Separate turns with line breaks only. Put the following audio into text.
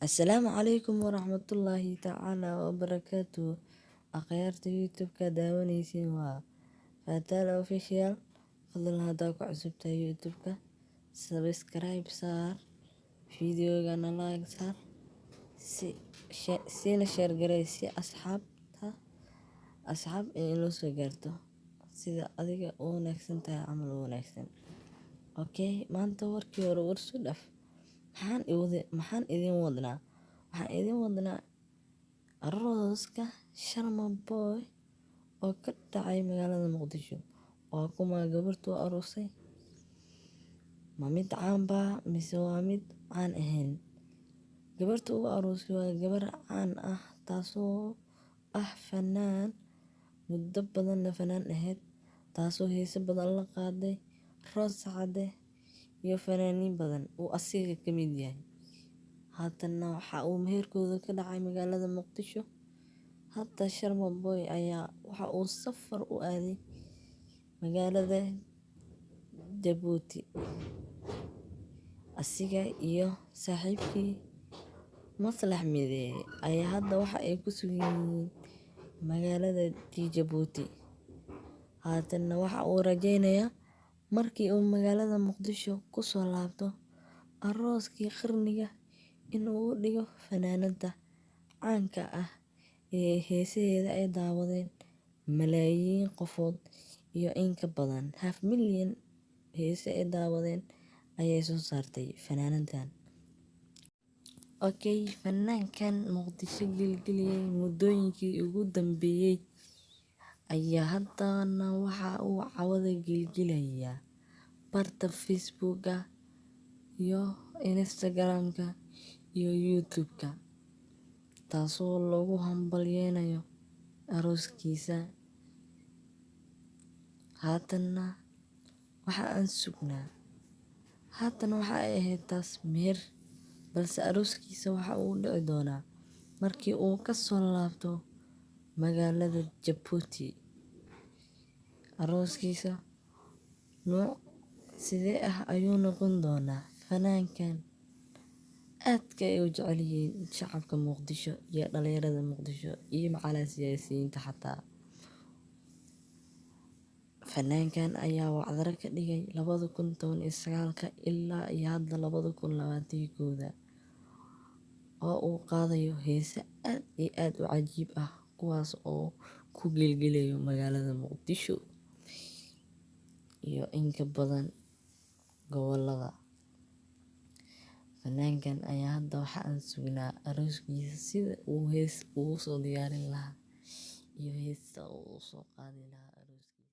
Asalaamu calaykum waraxmatullaahi tacaala wabarakaatuh. Akhyaarta youtube-ka daawanaysiin waa Fataal Official. Fadlan haddaa ku cusubtahay youtube-ka subscribe saar, videogana like saar, siina share garee si asxaab inoo soo gaarto sida adiga u wanaagsan tahay camal u wanaagsan. Okay, maanta warkii hore warsu dhaf. Maxaan idin wadnaa? Waxaan idin wadnaa arooska Sharma Boy oo ka dhacay magaalada Muqdisho. Waa kuma gabartu aroosay? Ma mid caan baa mise waa mid caan ahayn? Gabartu ugu aroosay waa gabar caan ah, taasoo ah fanaan muddo badanna fanaan ahayd, taasoo heeso badan la qaaday Rose Sacade iyo fanaaniin badan uu asiga ka mid yahay. Haatana waxa uu meherkooda ka dhacay magaalada Muqdisho. Hadda Sharma Boy ayaa waxa uu safar u aaday magaalada Jabuuti, asiga iyo saaxiibkii Maslax Mideeye ayaa hadda waxa ay ku sugan yihiin magaalada Jabuuti. Haatana waxa uu rajeynayaa markii uu magaalada Muqdisho ku soo laabto arooskii qarniga inuu u dhigo fanaanada caanka ah ee heesaheeda ay daawadeen malaayiin qofood iyo in ka badan 500,000 heese ay daawadeen ayay soo saartay fanaanadan. Okay, fanaankan Muqdisho gilgiliyay muddooyinkii ugu dambeeyay ayaa haddana waxa uu cawada gilgilayaa barta Facebook-ga iyo Instagram-ka iyo YouTube-ka, taasoo lagu hambalyeynayo arooskiisa. Haatana waxa ay ahayd taas meher, balse arooskiisa waxa uu dhici doonaa markii uu ka soo laabto magaalada Jabuuti. Arooskiisa nooc sidee ah ayuu noqon doonaa? Fanaankan aadka ay u jecel yihiin shacabka Muqdisho iyo dhalinyarada Muqdisho iyo macallin siyaasiyiinta xataa. Fanaankan ayaa wacdaro ka dhigay 2019 ilaa iyo hadda 2021 oo uu qaadayo heese aad iyo aad u cajiib ah, kuwaas oo ku gilgilayo magaalada Muqdisho iyo in ka badan gobolada. Fanaankan ayaa hadda waxa aan sugnaa arooskiisa sida uu hees ugu soo diyaarin lahaa iyo heesta uu soo qaadi lahaa arooskiisa.